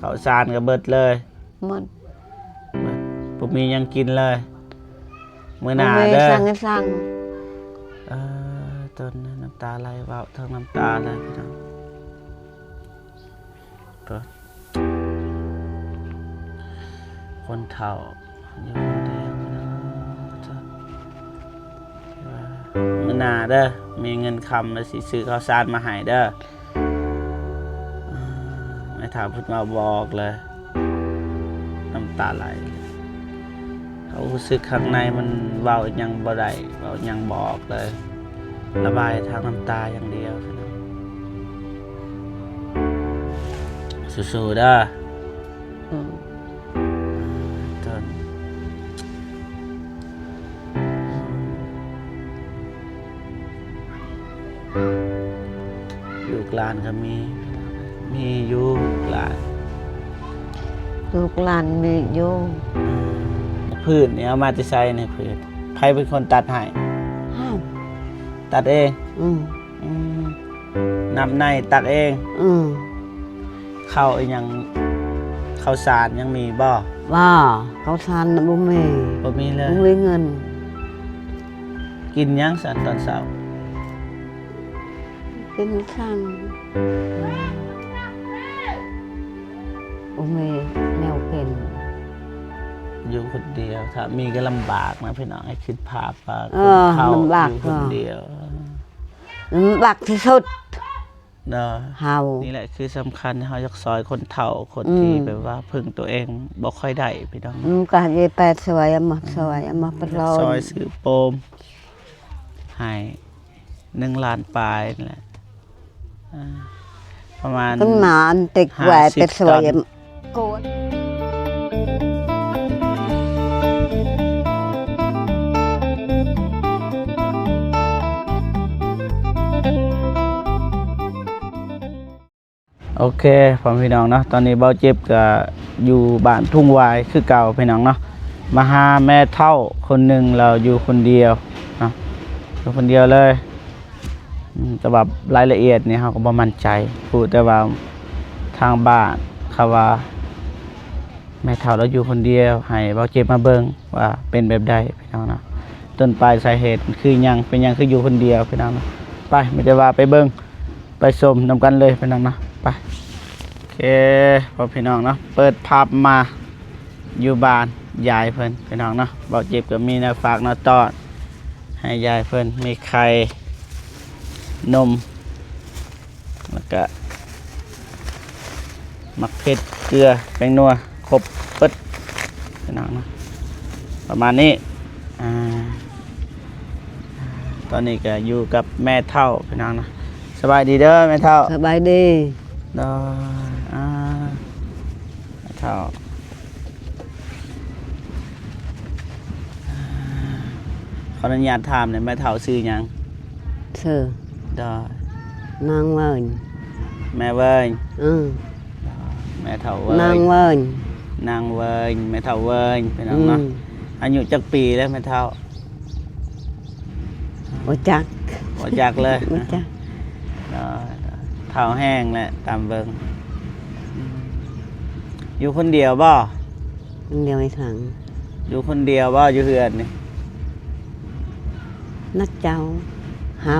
ข้าวสารก็เบิดเลยหมดบ่มียังกินเลยมื้อหน้าเด้อสั่งต้นน้ำตาไหลเว้าทั้งน้ำตาเลยพี่น้องคนเฒ่าอยู่คนเดียวนะมื้อหน้าเด้อมีเงินคำแล้วสิซื้อข้าวสารมาให้เด้อไม่ถามพูดมาบอกเลยน้ำตาไหลเขารู้สึกข้างในมันเว้ายังบ่ได้เว้ายังบอกเลยระบายทางน้ำตาอย่างเดียวสู้ๆเด้อต้นลูกหลานก็มีอยู่หลานลูกหลานมีอยู่พืชเนี่ยเอามาจะใช้ในพืชใครเป็นคนตัดให้ตัดเองนำในตัดเองข้าวยังข้าวสารยังมีบ่เขาทานบ่มีเลยบ่มีเงินกินยังสันตอนเช้ากินข้างบ่มีแนวเป็นอยู่คนเดียวถ้ามีก็ลำบากนะพี่น้องให้คิดภาพว่าเขาอยู่คนเดียวลำบากที่สุดเนาะนี่แหละคือสำคัญเขาอยากซอยคนเฒ่าคนที่แบบว่าพึ่งตัวเองบ่ค่อยได้พี่น้องก็จะไปซอยมาปลอซอยซื้อโปมให้1 ล้านปลายนั่นแหละประมาณต้นหมาอันติกแหวไปซอยโกดโอเคพ่อพี่น้องเนาะตอนนี้เบาเจ็บก็อยู่บ้านทุ่งวายคือเก่าพี่น้องเนาะมาหาแม่เฒ่าคนหนึ่งเราอยู่คนเดียวเนาะอยู่คนเดียวเลยแต่แบบรายละเอียดนี่เขาก็บ่มั่นใจพูดแต่ว่าทางบ้านเขาว่าแม่เฒ่าเราอยู่คนเดียวให้เบาเจ็บมาเบิ่งว่าเป็นแบบใดพี่น้องเนาะต้นปลายสาเหตุคือยังเป็นยังคืออยู่คนเดียวพี่น้องเนาะไปไม่ได้ว่าไปเบิ่งไปชมนำกันเลยพี่น้องเนาะไปโอเคพอพี่น้องเนาะเปิดภาพมาอยู่บ้านยายเพิ่นพี่น้องเนาะเบาเจ็บก็มีนะฝากนะตอนให้ยายเพิ่นมีไข่นมแล้วก็มักเผ็ดเกลือแป้งนัวครบปึ๊ดพี่น้องเนาะประมาณนี้ตอนนี้ก็อยู่กับแม่เฒ่าพี่น้องเนาะสบายดีเด้อแม่เฒ่าสบายดีเด้อแม่เฒ่าขออนุญาตถามหน่อยแม่เฒ่าชื่อหยังชื่อเด้อนางเวิญแม่เวิญแม่เฒ่าเวิญนางเวิญนางเวิญแม่เฒ่าเวิญพี่น้องเนาะอายุจักปีแล้วแม่เฒ่าบ่จักเลยบ่จักเท้าแห้งแหละตามเบิ่งอยู่คนเดียวบ่คนเดียวไม่ถังอยู่คนเดียวบ่อยู่เฮือนนี่นักเจ้าเฮา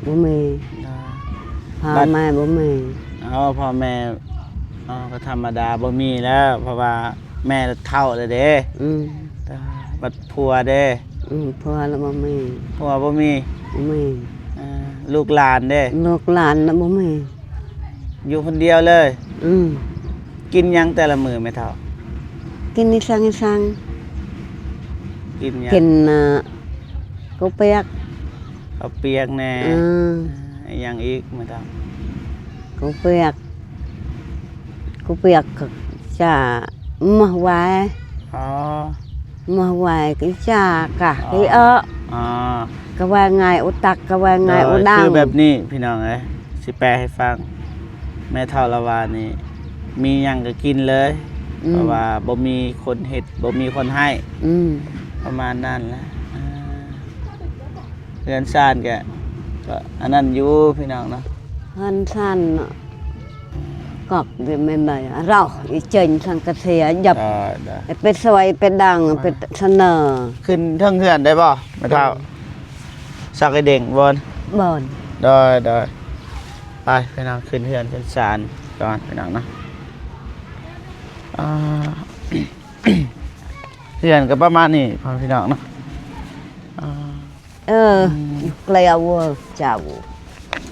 บ่มีพ่อแม่บ่มีพ่อแม่ก็ธรรมดาบ่มีแล้วเพราะว่าแม่เฒ่าแล้วเด้บัดผัวเด้ผัวแล้วบ่มีผัวบ่มีลูกหลานเด้ลูกหลานแล้วบ่มีอยู่คนเดียวเลยกินยังแต่ละมื้อแม่เฒ่ากินนิสังกินยังกินข้าวเปียกแน่ยังอีกแม่เฒ่าข้าวเปียกจะมาไว้cái cha cả cái cáiว่าไงอุตักก็ว่าไงอุดังคือแบบนี้พี่น้องเอ้ยสิแปลให้ฟังแม่เฒ่าละวานี่มีหยังก็กินเลยเพราะว่าบ่มีคนเฮ็ดบ่มีคนให้ประมาณนั้นแหละเรือนซ่านก็อันนั้นอยู่พี่น้องเนาะเรือนซ่าน gọt vì mình mày rau ý chênh thằng cà thề dập ได้ เป็นสวยเป็นดังเป็นเสนอ ขึ้นเทิงเฮือนได้บ่ไม่เท่าสักไอเด่งบน บอน ได้ไปไปนั่งขึ้นเฮือนขึ้นศาลก่อนไปนั่งนะอ่า เฮือนก็ประมาณนี้พ่อพี่น้องเนาะอ่า เออเกลียวเจ้า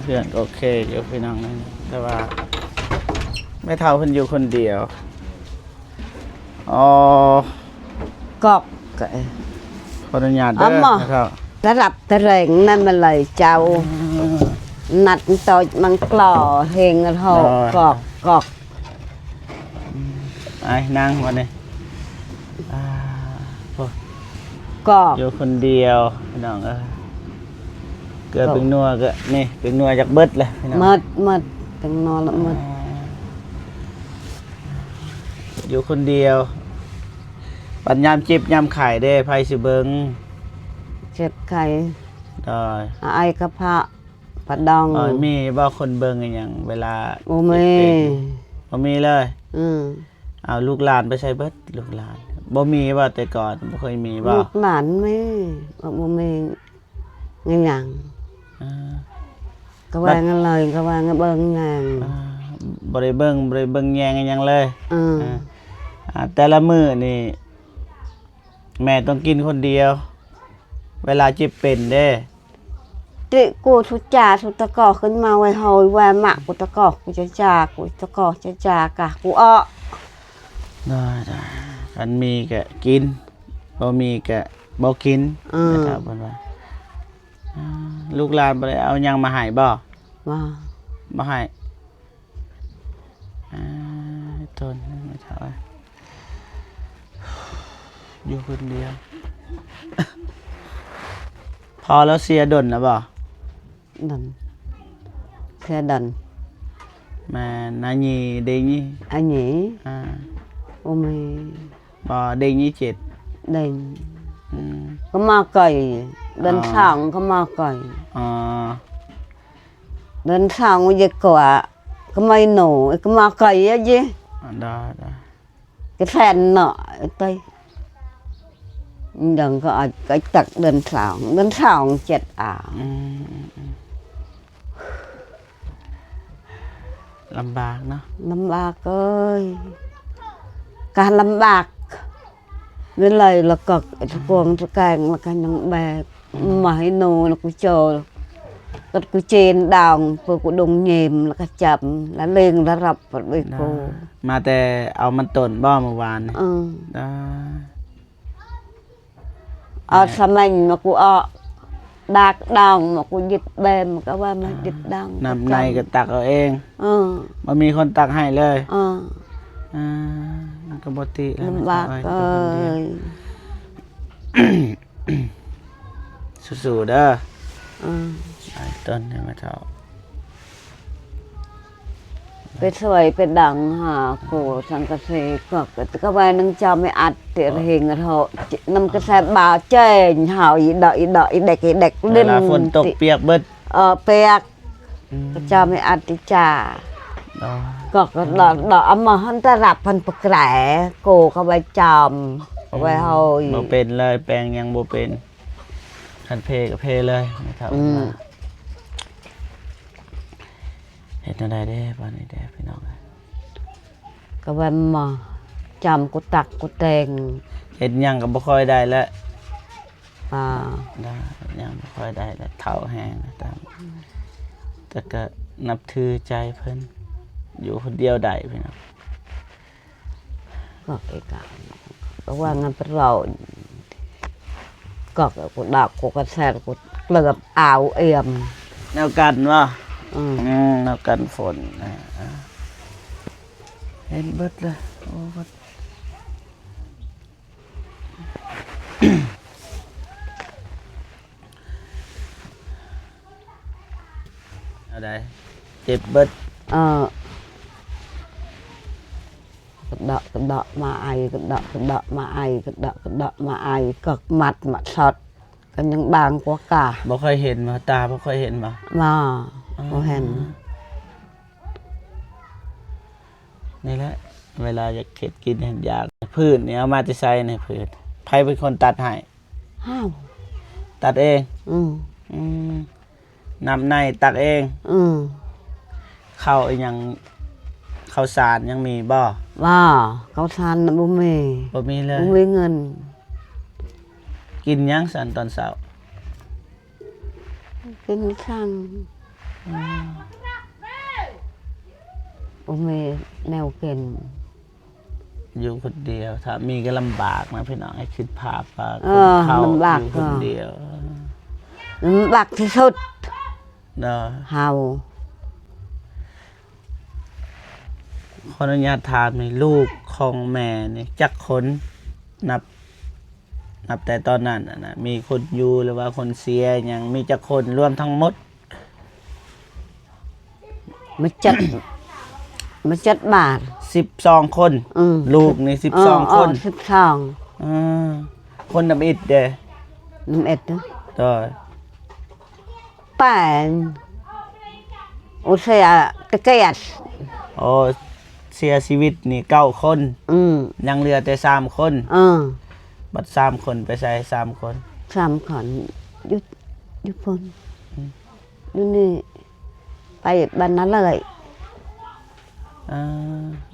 เฮือนโอเคอยู่พี่น้องนะแต่ว่าไม่เท่าเพิ่นอยู่คนเดียวอ๋อก อก ขออนุญาตเด้อไม่เท่า ระดับตะเรงนั่นมันเลยเจ้านัดต่อยมันกล่อเฮงทอกอก ไอ้นั่งวันนี้อ่าโอ้ กอก อยู่คนเดียวพี่น้องเกิดเป็นนัวก็นี่เป็นนัวจากเบิดเลยพี่น้อง มัดตั้งนอนละมัด อยู่คนเดียวปัญญามจิบยามไข่ได้ไผสิเบิง เจ็บไข่ ได้ ไอกระเพาะปะดอง มีบ่คนเบิงอหย่างเวลา โอ้แม่ บ่มีเลย อืม เอาลูกหลานไปใช้เบิดลูกหลานบ่มีบ่แต่ก่อนบ่เคยมีบ่ ลูกหลานแม่บ่แม่งยัง อ่า ก็ว่างั้นเลยก็ว่างั้นเบิ่งงาน บ่ได้เบิ่งแยงอหยังเลย อืม แต่ละมื้อนี่แม่ต้องกินคนเดียว เวลาเจ็บเป็นเด้ ติกูทุจ่าทุตะกอขึ้นมาไว้หอยแวมะกูตะกอกูจะจ่ากูตะกอจะจ่ากะกูอ้อ ได้คันมีก็กินบ่มีก็บ่กินนะครับเพิ่นว่าลูกหลานบ่ได้เอาหยังมาให้บ่ ว่า บ่ให้ทนไม่เท่าไหร่อยู่คนเดียว พอแล้วเสียดนนะบ่ ดันแค่ดัน มานาญีเดญี อันนี้ อ่า โอ้แม่ บ่เดญี7 เด่น อืม ก็มาไก่เดินทางก็มาไก่ อ๋อ เดินทางมันจะกว่าก็ไม่หนูก็มาไก่อะจี ได้ cái phèn nọ tôi đừng có ở cái tật đơn sòng chết à อืมลำบากเนาะ lâm bạc ơi cả lâm bạc với lời là cực cái cuồng cái càng là cái nắng bè mà hay nô là cái chờ cái trên đào vừa của đồng nhềm là cái chậm là lên là rập vào với cô มาแต่เอามันต้นบ่เมื่อวานนี่ ừ ได้ ở sa mình mà cô ở đạc đào mà cô dịch bèm mà các bạn mà dịch đào น้ำในก็ตักเอาเอง ừ บ่มีคนตักให้เลย ừ มันก็บ่ติแล้ว lắm bạc เอ้ย ơi สู้ๆเด้อ ừ ไอ้ต้นให้มาเท่า เป็นสวยเป็นดังหาโกสังกะเสก็ก็ว่านึงจำไม่อัดเตะเฮงกระเทาะนำกระแสบ่าวเจนหาวอีดอกอีเด็ก เว เล่น ลาฝนตกเปียกเบิด เปียกก็จำไม่อัดติจ่า อ๋อ ก็ดอกมาหันตะรับพันปะแกรโกเขาไปจำเขาไปเฮา บ่เป็นเลยแปลงยังบ่เป็นคันเพก็เพเลยนะครับเฮ็ดจังได๋เด้บัดนี้เด้พี่น้อง ก็ไปมาจำกูตักกูแตง เฮ็ดหยังก็บ่ค่อยได้แล้ว อ่า ได้ยังบ่ค่อยได้แล้วเฒ่าแฮงตามแต่ก็นับถือใจเพิ่นอยู่คนเดียวได้พี่น้อง ก็ไอ้กะก็ว่างั้นเป็นเราก็กูดักกูกระแสกูเกลือบอ่าวเอี่ยม แนวกันว่า แนวกันฝนเห็นเบิดเลยโอ้เบิด เอาได้เจ็บเบิด กระดามาไอกระดามาไอกระดามาไอก็มัดมาสดกันยังบางกว่ากา บ่ค่อยเห็นมาตาบ่ค่อยเห็นมา มาบ่เห็น นี่แหละเวลาอยากเข็ดกินเห็นอยากพืชเนี่ยเอามาจะใส่ในพืชใครเป็นคนตัดให้ ห้าว ตัดเอง อืม อืมนำในตักเอง อืม ข้าวอีหยังข้าวสารยังมีบ่ ว่าเขาทานน่ะบ่มี บ่มีเลย บ่มีเงิน กินหยังสันตอนเช้า กินช่างบ่มีแนวกิน อยู่คนเดียวถ้ามีก็ลำบากนะพี่น้องให้คิดภาพว่า เอ คน อ เขา ลำบาก อยู่คนเดียว ลำบากที่สุด เนาะ เฮา ขออนุญาตถามในลูกของแม่นี่จักคนนับแต่ตอนนั้นน่ะนะมีคนอยู่หรือว่าคนเสียยังมีจักคนรวมทั้งหมด มาจัด มาจัดบาท 12 คน อืม ลูกนี่12 คน 12 อ่าคนนำอิดเด้ น้ำเอ็ดนะ โดย ป้าอุเสียตะเกียด โอ้เสียชีวิตนี่9 คน อืม ยังเหลือแต่3 คน บัด3 คนไปใส่3 คน 3คนหยุดพ้นอยู่นี่ไปบ้านนั้นเลย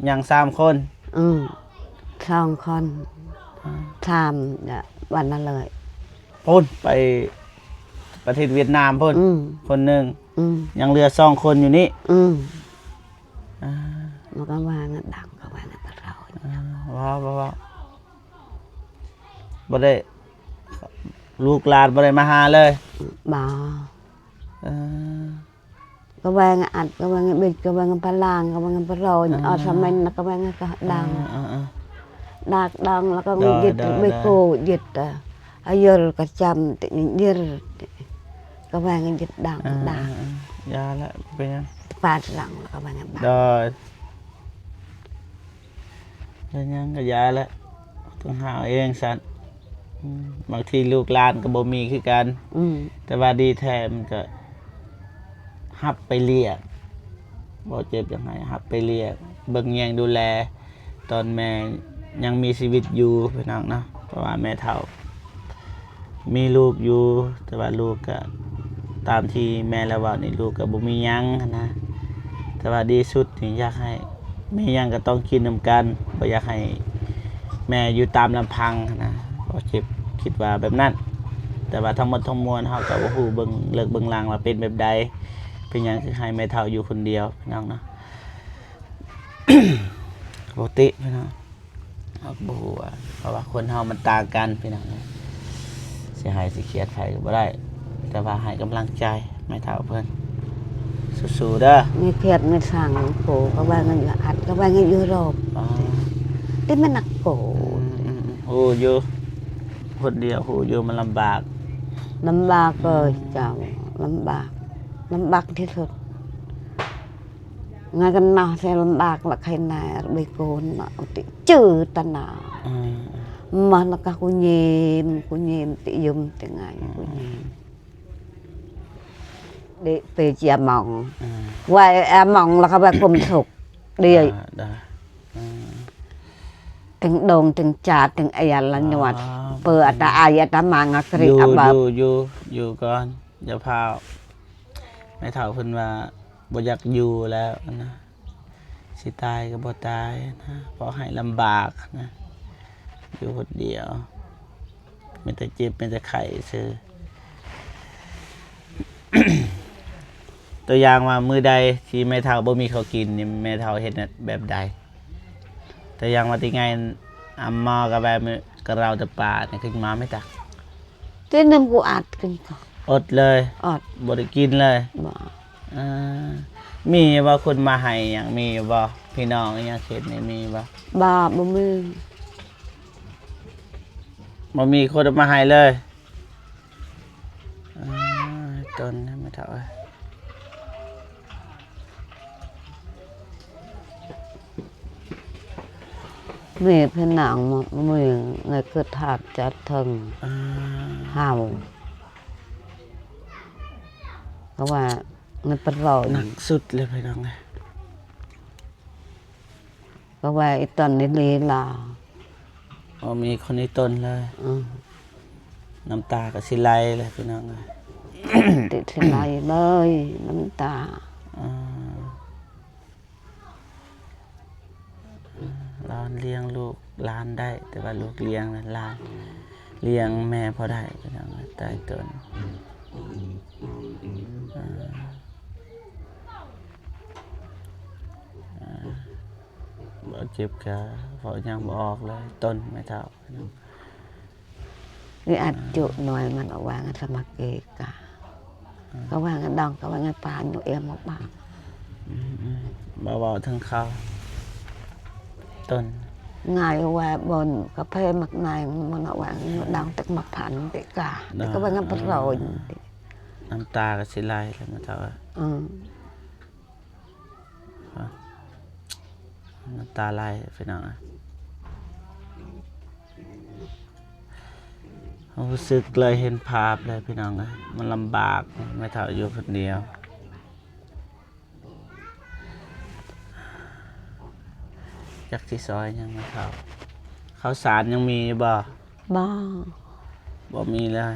ยัง3 คน 2 คน3เนี่ยวันนั้นเลย พุ่นไปประเทศเวียดนามพุ่นคนหนึ่งยังเหลือ2 คนอยู่นี่ มันก็ว่างันดังก็ว่างันตะเรา ว้าวบ่ได้ลูกหลานบ่ได้มาหาเลย บ่ เออ ก็ว่างันอัดก็ว่างันบิดก็ว่างันปลางก็ว่างันปลาโรยเอาสมัยนั้นก็ว่างันก็ดังดังแล้วก็ยึดไม่โกยึดอายุก็จำติยึดก็ว่างันยึดดัง ยาละเป็นยัง ปาดหลังแล้วก็ว่างันดัง ดอยเป็นยังก็ยาละต้องหาเองสันบางทีลูกหลานก็บ่มีคือกันแต่ว่าดีแท้มันก็ฮับไปเรียกบ่เจ็บยังไงฮับไปเรียกเบิ่งแยงดูแลตอนแม่ยังมีชีวิตอยู่พี่น้องเนาะเพราะว่าแม่เฒ่ามีลูกอยู่แต่ว่าลูกก็ตามที่แม่แล้วว่านี่ลูกก็บ่มีหยังนะแต่ว่าดีสุดนี่อยากให้มีหยังก็ต้องกินนำกันบ่อยากให้แม่อยู่ตามลำพังนะบ่เจ็บคิดว่าแบบนั้นแต่ว่าทั้งหมดทั้งมวลเฮาก็บ่ฮู้เบิ่งเลิกเบิ่งลางว่าเป็นแบบใดเป็นหยังคือให้แม่เฒ่าอยู่คนเดียวพี่น้องเนาะ ปกติพี่น้องเอาบ่ฮู้ว่าเพราะว่าคนเฮามันต่างกันพี่น้องสิให้สิเครียดไผก็บ่ได้แต่ว่าให้กำลังใจแม่เฒ่าเพิ่นสู้ๆเด้อ นี่เพียรเงินสั่งโผก็ว่างันอัดก็ว่างันยุโรปที่มันหนักโผ ฮู้อยู่คนเดียวฮู้อยู่มันลำบาก ลำบากเลยเจ้าลำบากที่สุดงานกันนาใช่ลำบากละใครนายใบโกนมาติจืดตนามันละก็คุณยิ้มติยมติไงคุณยิ้มเด็กไปเจียมองว่าแมองแล้วก็แบบกลมสุกเดียวถึงโดงถึงจ่าถึงไอ้ยันละหนวดเปิดตาอายตามางกรีอับอยู่ก่อนอย่าพาแม่เฒ่าเพิ่นว่าบ่อยากอยู่แล้วนะสิตายก็บ่ตายนะเพราะให้ลำบากนะอยู่คนเดียวมีแต่เจ็บมีแต่ไข้ซื่อ ตัวอย่างว่ามื้อใดที่แม่เฒ่าบ่มีข้าวกินนี่แม่เฒ่าเฮ็ดแบบใดตัวอย่างว่าที่ไงอัมมากับแบบกระเราแต่ป่าเนี่ยขึ้นมาไม่ตัก ที่น้ำกูอัดกันก็ อดเลย อด บ่ได้กินเลย บ่ มีว่าคนมาให้อย่างมีบ่พี่น้องอย่างเขตนี่มีบ่ บ่มี บ่มีคนมาให้เลยต้นไม่เท่าไหร่ มีพี่น้องมีไงเกิดถาดจัดถึงห้าวก็ว่ามันเป็นเรา หนักสุดเลยพี่น้องเลย ก็ว่าไอ้ตอนนี้ลีลา อ๋อมีคนในต้นเลย อืม น้ำตาก็สิไหลเลยพี่น้องเลย ติดสิไหลเลยน้ำตา อ่าหลานเลี้ยงลูกหลานได้ แต่ว่าลูกเลี้ยงนะหลานเลี้ยงแม่พอได้พี่น้องเลยตายต้นบ่เจ็บกะเพราะยังบ่ออกเลยต้นไม่เท่าพี่น้อง นี่อัดจุหน่อยมันเอาวางสมัครเอกะก็วางกันดองก็วางกันปานอยู่เอ็มออกมา บ่ถึงเขาต้น ง่ายว่าบนกาแฟมักนายมันเอาวางดองตึกมักผันติกาแต่ก็วางกันปลอย น้ำตาก็สิไหลเลยไม่เท่า อืม น้ำตาไหลพี่น้องรู้สึกเลยเห็นภาพเลยพี่น้องเลยมันลำบากไม่เท่าอยู่คนเดียวจักที่ซอยยังไม่เท่าข้าวสารยังมีบ่ บ้า บ่มีเลย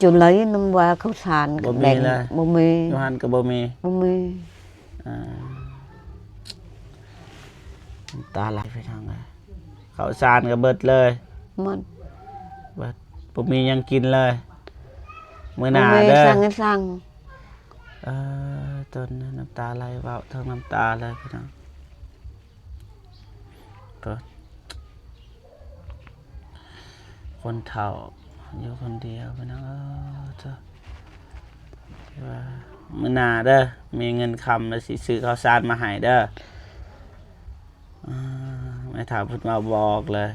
จุดเลยน้ำว่าเขาสาร บ่มีเลย บ่มี ยูฮันก็บ่มี บ่มี น้ำตาไหลพี่น้องเลยข้าวสารก็เบิดเลย มัน เบิดบ่มียังกินเลยมื้อห บ่ น้า มี เด้อ สั่ง ต้นน้ำตาไหลเว้าทั้งน้ำตาเลยพี่น้องเปิดคนเฒ่าอยู่คนเดียวพี่น้องเจ้าว่ามื้อหน้าเด้อมีเงินคำแล้วสิซื้อข้าวสารมาให้เด้อแม่ถามเพิ่นมาบอกเลย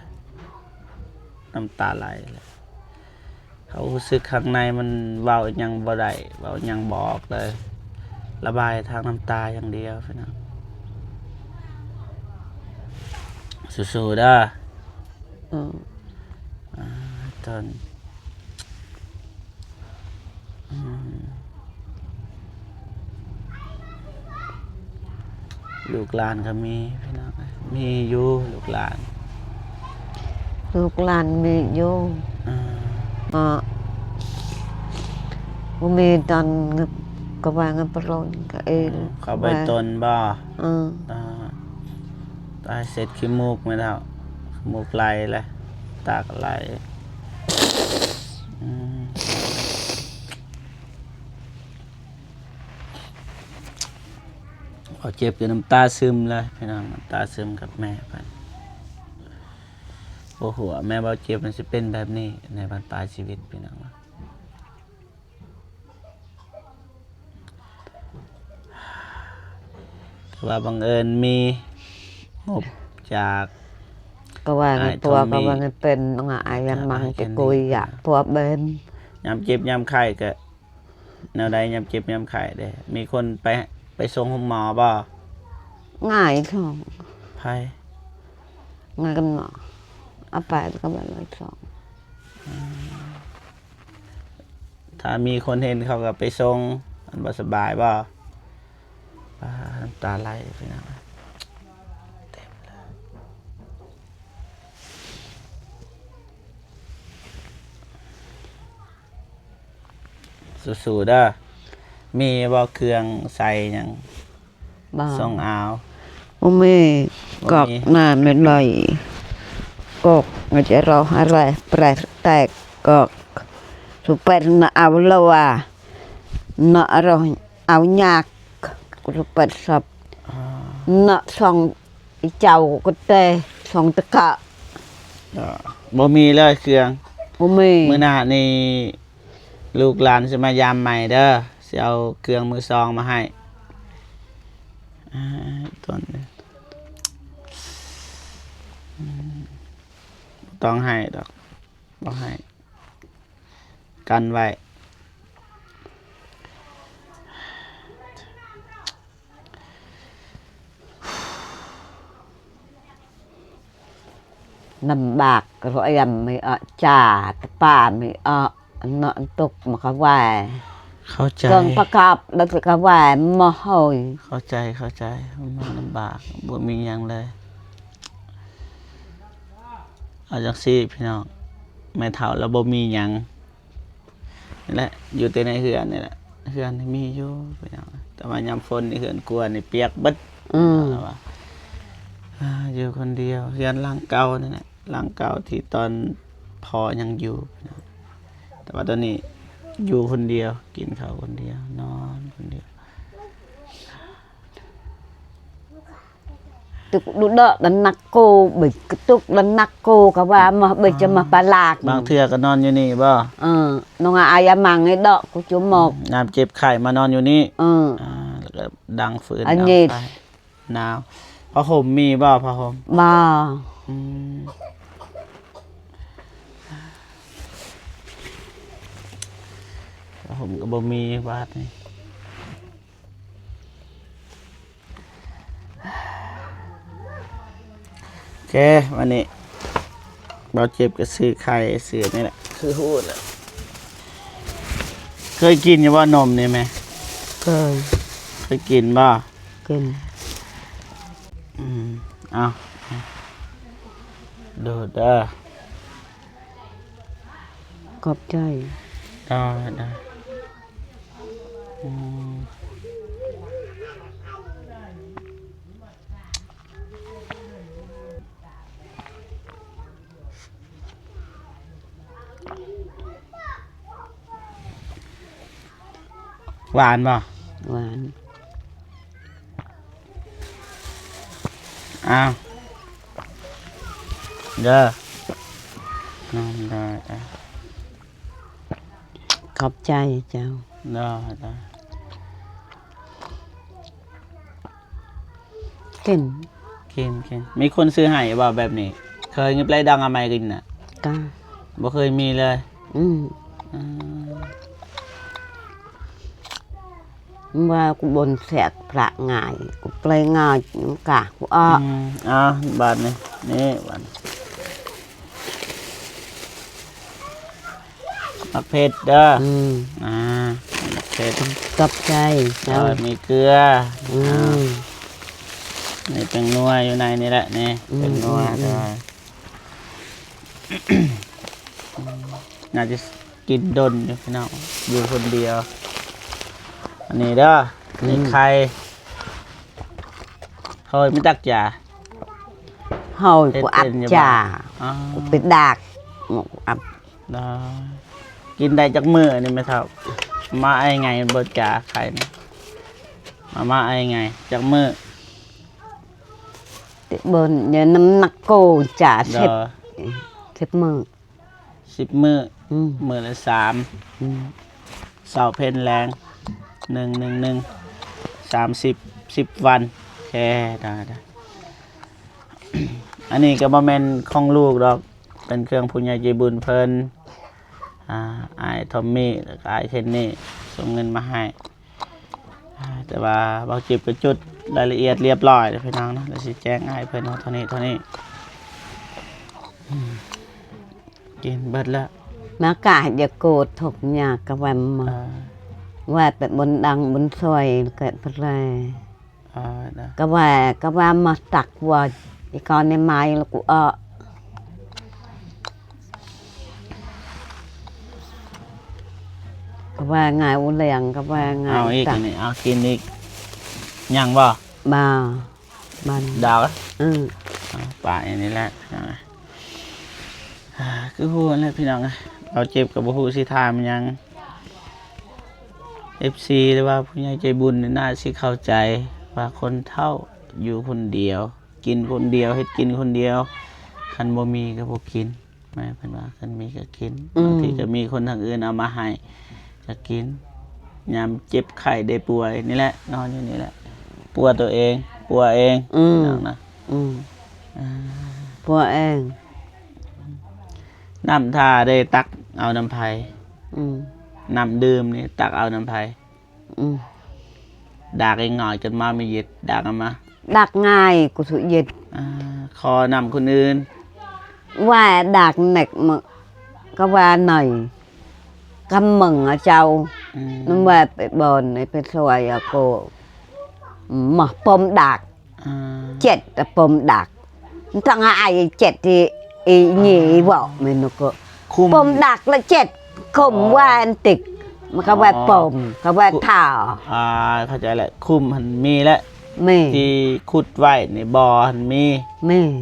น้ำตาไหลเลยเขารู้สึกข้างในมันเว้ายังบ่ได้เว้ายังบอกเลย ระบายทางน้ำตาอย่างเดียวพี่น้องสู้ๆเด้อ อืม ตอนลูกหลานก็มีพี่น้องมีอยู่ลูกหลาน ลูกหลานมีอยู่ บ่มีตอนก็วางกันปลอยก็เอง เขาไปต้นบ่ อืม ตายเสร็จขี้มูกไม่เท่าขี้มูกไหลเลยตาก็ไหลพอเจ็บจนน้ำตาซึมเลยพี่น้องน้ำตาซึมกับแม่ไปโอ้โหแม่เบาเจ็บมันจะเป็นแบบนี้ในบรรปลายชีวิตพี่น้องว่าบังเอิญมีงบจาก ก็ว่ากันตัวก็ว่ากันเป็นงายันมังจะกุยอยากตัวเบน ยามเจ็บยามไข้ก็แนวใดยามเจ็บยามไข้เด้มีคนไปส่งห้องหมอบ่ ง่ายของ ไพ่ ง่ายกันหมอเอาไปก็แบบเลยสอง ถ้ามีคนเห็นเขาก็ไปส่งอันบ่สบายบ่น้ำตาไหลพี่น้องเต็มเลยสู้ๆเด้อมีบ่เครื่องใส่หยัง บ้า ส่งเอา บ่มีกอกหน้าไม่เลยกอกมันจะรออะไรแปลกแตกกอกสุเป็นน่ะเอาละว่าน่ะเราเอายากกูสุเป็นสับน่ะส่องเจ้าก็เตะส่องตะกะ บ่มีเลยเครื่อง บ่มี มื้อหน้านี่ลูกหลานจะมายามใหม่เด้อสิเอาเครื่องมือซองมาให้ต้นต้องให้ดอกบ่ให้กันไว้ ลำบากรอยไม่จ่าตะป้าไม่เนาะตกมาเขาว่า เข้าใจ เครื่องประกอบแล้วก็แหวนมาหอย เข้าใจมันลำบากบ่มีหยังเลยเอาจังซี่พี่น้องแม่เฒ่าแล้วบ่มีหยังนี่แหละอยู่แต่ในเฮือนนี่แหละเฮือนนี่มีอยู่พี่น้องแต่ว่ายามฝนนี่เฮือนกลัวนี่เปียกเบิดแล้วว่าอยู่คนเดียวเฮือนหลังเก่านั่นแหละหลังเก่าที่ตอนพอยังอยู่พี่น้องแต่ว่าตอนนี้อยู่คนเดียวกินข้าวคนเดียวนอนคนเดียว tục đủ đỡ đánh nắc cô bị tục đánh nắc cô cả ba mà bị cho mà bà lạc บางเทื่อก็นอนอยู่นี่บ่ nó ai mang cái đỡ của chú một ยามเจ็บไข้มานอนอยู่นี่ แล้วก็ดังฝืน อัน ดัง นี้ ไฟหนาวผ้าห่มมีบ่ผ้าห่ม bà อืมผ้าห่มก็บ่มีบาดนี่โอเควันนี้เราเจ็บก็ซื้อไข่เสือนี่แหละคือพูดแหละเคยกินอยู่ว่านมนี่ไหม cười เคยกินบ่ kinh เอาดูเด้อ cọp chay ได้หวานป่ะ หวาน อ้าวเด้อน้องได้ cọp chay cháu ได้ kinh กินมีคนซื้อให้บ่แบบนี้ เคยเงิบไรดังอะไรกินน่ะ ca บ่เคยมีเลย ว่ากูบนแสกพระง่ายกูเปลยง่ายน้ำกะกูอ้อบ าทนี่นี่บาทมักเผ็ดเด้อมักเผ็ด cọp chay แล้ว cháu มีเกลือนี่เป็นนัวอยู่ในนี่แหละนี่เป็นนัวได้น่าจะกินดนอยู่พี่น้องอยู่คนเดียวอันนี้เด้อนี่ไข่เฮ้ยไม่ตักจ่า hồi của áp Tên như trà À, của bị đạc một áp ได้กินได้จากมือนี่ไหมครับมาไอ้ไงเบิดจ่าไข่นะมาไอ้ไงจากมือ ติบนอย่าน้ำหนักโกจ่า เด้ เช็ด อ เช็ดมือ 10 มือ ม มือละ 3 อืม เสาเพนแรง1 30 10 วันแค่ได้ อันนี้ก็บ่แม่นของลูกดอกเป็นเครื่องผู้ใหญ่ใจบุญเพิ่นอายทอมมี่แล้วก็อายเทนนี่ส่งเงินมาให้แต่ว่าเบาจิบก็จุดรายละเอียดเรียบร้อยแล้วพี่น้องนะแล้วสิแจ้งให้เพิ่นว่าเท่านี้กินเบิดแล้ว มากะอย่าโกรธถกยากกะวันมาว่าแต่บนดังบนซอยเกิดอะไร นะ ก็ว่ามาตักว่าอีกอนในไม้แล้วกูก็ว่าไงอุเลียงก็ว่าไง เอาอีก ตั อันนี้เอากินอีกยังบ่ บ่าบัน ดาว ป่าอย่างนี้แหละคือพูดนั่นแหละพี่น้องเราเจ็บกับบุหูสิทามยัง FC หรือว่าผู้ใหญ่ใจบุญนี่น่าสิเข้าใจว่าคนเฒ่าอยู่คนเดียว กินคนเดียวเฮ็ดกินคนเดียวคันบ่มีก็บ่กินแม่เพิ่นว่าคันมีก็กินบางทีก็มีคนทางอื่นเอามาให้ก็กินยามเจ็บไข้ได้ป่วยนี่แหละนอนอยู่นี่แหละปัวตัวเองปัวเองพี่น้องนะ พวกเอง น้ำท่าได้ตักเอาน้ำไผ่ อืม น้ำดื่มนี่ตักเอาน้ำไผ่ อืม ดากเองหน่อยจนมาไม่เย็ดดากเอามา ดักง่ายกูสุยิด คอนำคนอื่น ว่าดักเน็กมึงก็ว่าหน่อยกำมึงอ่ะเจ้า น้ำว่าไปบอนไปสวยอะโกมาปมดักเจ็ดปมดักทั้งไอ้เจ็ดที่ไอ้ยี่บอกมันก็ปมดักละเจ็ดคมว่าอันติกมันก็ว่าปมก็ว่าท่าเข้าใจแหละคุมหันมีแล้วมีที่ขุดไว้ในบ่อหันมี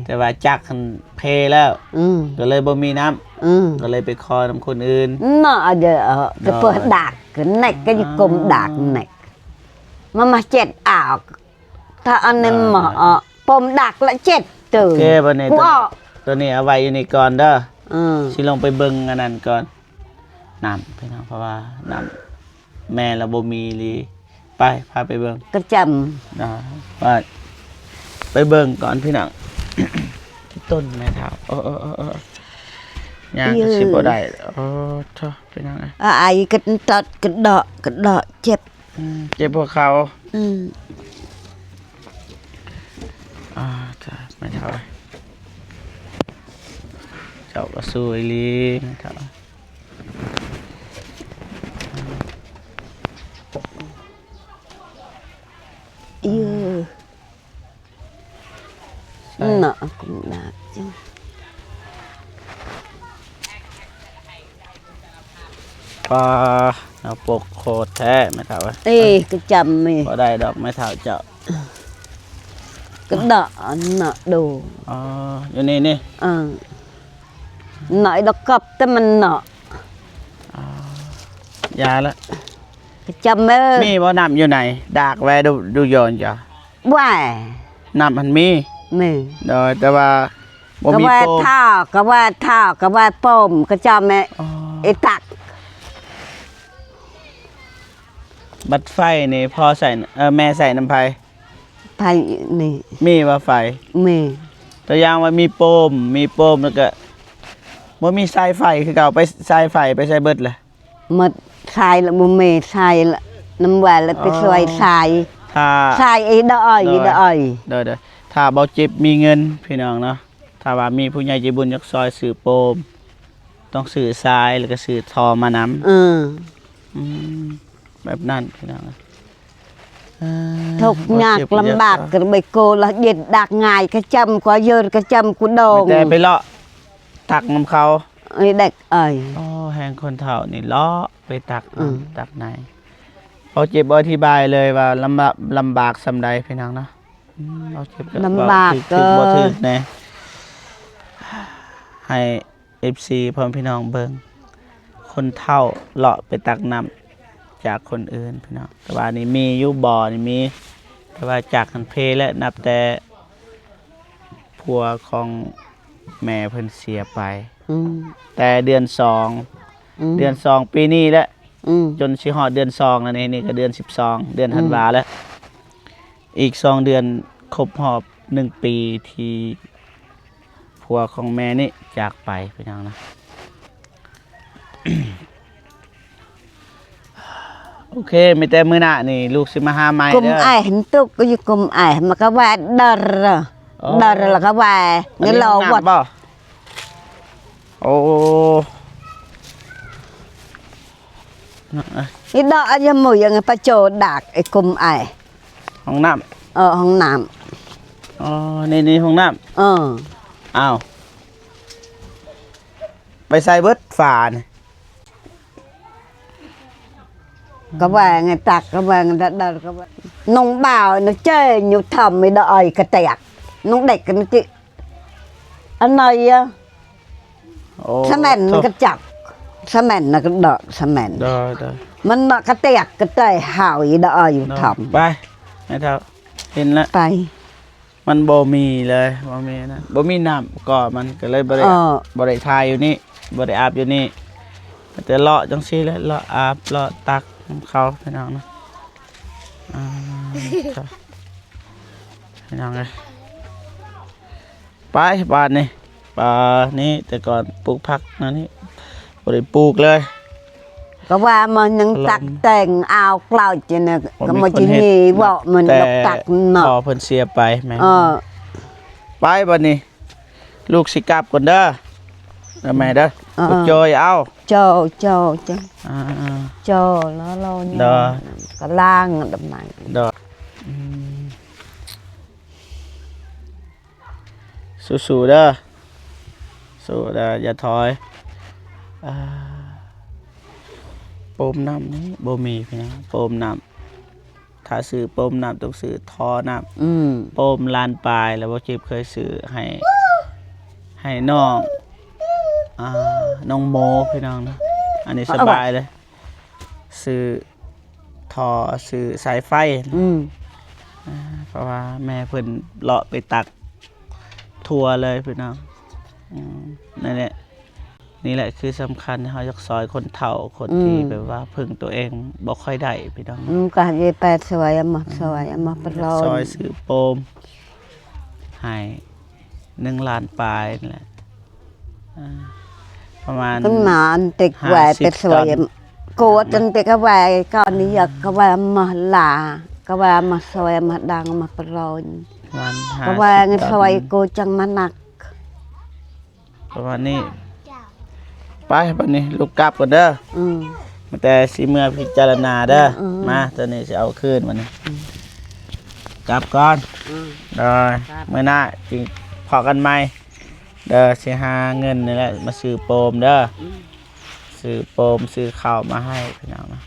แต่ว่าจักหันเพแล้วก็เลยบ่มีน้ำก็เลยไปคอน้ำคนอื่นน่ะเดี๋ยวจะเปิดดักก็เน็กก็จะกลมดักเน็กมาเจ็ดอ่าวถ้าอันนี้มาปมดักละเจ็ดตื่นโอเคบันนี้ตัวนี้เอาไว้อยู่ในก่อนเด้อสิลงไปเบิ่งอันนั้นก่อนน้ำพี่น้องเพราะว่าน้ำแม่เราบ่มีลีไปพาไปเบิ่งกระจำว่าไปเบิ่งก่อนพี่น้องที่ต้นแม่เท้าย่างก็สิบ่ได้ท้อพี่น้องไอ้กระตัดกระดาะเจ็บพวกเขาจ้าไม่เท่าไรเจ้าก็สวยลีไม่เท่าน่ะcũng đạt chứเอาปกโคตรแท้ไม่เท่าไรcái chầm mì พอได้ดอกไม่เท่าเจ้าcái đợ nợ đồอยู่นี่nợ đọc cặpแต่มันnợ ยาละcái chầm ơi มีบ่นำอยู่ไหนดากแวดูโยนจ้ะว่ายนำมันมีโดยแต่ว่าบ่มีโปมก็ว่าโปมก็จำไอ้ตักบัดไฟนี่พอใส่แม่ใส่น้ำไฟนี่มีว่าไฟมีตัวอย่างว่ามีโปมแล้วก็บ่มีสายไฟคือเก่าไปสายไฟไปใส่เบิดเลยหมดทรายละบ่มีทรายละน้ำหวานแล้วไปซอยทรายไอ้ดอยเด้อถ้าเบาจิบมีเงินพี่น้องเนาะถ้าว่ามีผู้ใหญ่ใจบุญอยากซอยซื้อโปมต้องซื้อทรายแล้วก็ซื้อทอมานำแบบนั้นพี่น้องทุกยากลำบากก็ไปโกละเย็ดดักง่ายกระจำกว่าเยินกระจำกูโดงแต่ไปเลาะตักน้ำเขาไอ้เด็กแหงคนเฒ่านี่เลาะไปตักไหนเขาเจ็บอธิบายเลยว่าลำบากสำใดพี่น้องเนาะเราเจ็บลำบากก็บ่ถึกแน่ให้ FC พ่อพี่น้องเบิ่งคนเฒ่าเลาะไปตักน้ำจากคนอื่นพี่น้องแต่ว่านี่มีอยู่บ่อนี่มีแต่ว่าจากกันเพและนับแต่ผัวของแม่เพิ่นเสียไปแต่เดือน2ปีนี้แล้วจนสิฮอดเดือน2แล้วนี่ก็เดือน12เดือนธันวาแล้วอีก2เดือนครบรอบ1ปีที่ผัวของแม่นี่จากไปพี่น้องนะ โอเคไม่แต่มื้อหน้านี่ลูกสิมาหาใหม่เด้อกุมอ้ายเห็นตุกก็อยู่กุมอ้ายมันก็ว่าดอแล้วก็ว่างั้นเราวัดโอ้นี่ดอกยังมือยังปะโจดักไอ้กุมอ้ายห้องน้ำห้องน้ำนี่ห้องน้ำอ้าวไปใส่เบิดฝาเนี่ยก็ว่าไงตักก็ว่าไงดัดก็ว่าน้องบ่าวนึกเจ้ยอยู่ทำไม่ได้กระแตกน้องเด็กกันจิอันไหนอะสแมนมันก็จับสแมนน่ะก็ดอกสแมนมันน่ะกระแตกกระแตห่าวอีได้อยู่ทำไปไม่เท่าเห็นแล้วไปมันบ่มีเลยบ่มีนะบ่มีน้ำก็มันก็เลยบ่ได้ทายอยู่นี่บ่ได้อาบอยู่นี่แต่เลาะจังซี่แหละเลาะอาบเลาะตักเขาพี่น้องนะพี่น้องเลยไปบ้านนี่ป่านี้แต่ก่อนปลูกผักนะนี่บ่ได้ปลูกเลยก็ว่ามันยังตักแต่งเอาเกล้าจีเนี่ยก็มาจีนี่ว่ามันตักเนาะพอเพิ่นเสียไปแม่ไปบ้านนี้ลูกสิกลับก่อนเด้อ แล้วแม่เด้อ Ờ. ลูกโจยเอา cho cho อ่า cho nó lo Đó. nhau cả lang đầm này ดอกสู้ๆเด้อสู้เด้ออย่าถอยอ่าโปมน้ำนี่บ่มีพี่น้องโปมน้ำถ้าซื้อโปมน้ำต้องซื้อท่อน้ำโปมลานปลายแล้วบ่เจ็บเคยซื้อให้น้องน้องโมพี่น้องนะอันนี้สบายเลยซื้อท่อซื้อสายไฟ เพราะว่าแม่เพิ่นเลาะไปตักทัวเลยพี่น้องนั่นแหละนี่แหละคือสำคัญเขาอยากซอยคนเฒ่าคนที่แบบว่าพึ่งตัวเองบ่ค่อยได้พี่น้อง cả về bẹt xoay mà bắt ซอย rồi ซื้อโปมให้1 ล้านปลายนี่แหละประมาณ cái mà anh tịch về bẹt xoay cô chân tịch cái về con đi giật cái về mà là cái về mà xoay mà đang mà bắt rồi ประมาณ cái về cái xoay cô chân mà nặng ประมาณนี้ไปบัดนี้ลูกกลับก่อนเด้อ แต่สิเมื่อพิจารณาเด้อมาตอนนี้จะเอาคืนมันนี่กลับก่อนเด้อเมื่อหน้าจิพอกันไหมเด้อสิหาเงินนี่แหละมาซื้อโปมเด้อซื้อโปมซื้อข้าวมาให้พี่น้องนะ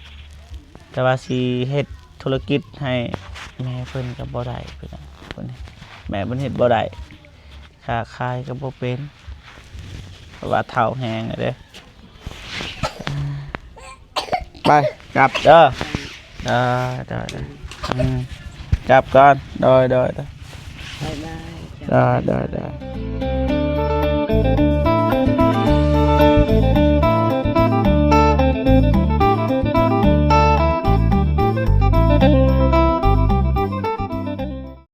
แต่ว่าสิเฮ็ดธุรกิจให้แม่เพิ่นก็บ่ได้พี่น้องเพิ่นแม่เพิ่นเฮ็ดบ่ได้ค้าขายก็บ่เป็นเพราะว่าเฒ่าแฮงเด้อไปกลับเด้อได้กลับก่อนได้ bye bye ได้